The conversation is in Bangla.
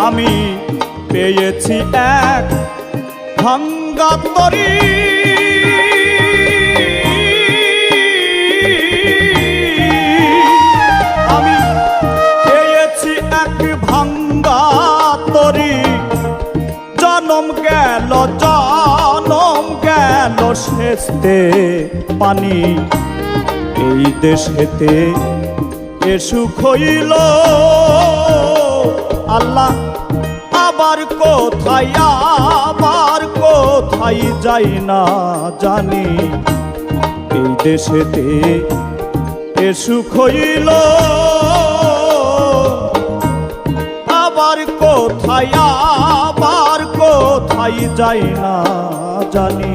আমি পেয়েছি এক ভাঙ্গা তরি, আমি পেয়েছি এক ভাঙ্গা তরি। জনম গেল সেচতে পানি, এই দেশেতে এ সুখ হইল। আল্লাহ আবার কোথায় যাই না জানি, এই দেশেতে এ সুখ হইল। আবার কোথায় যাই না জানি।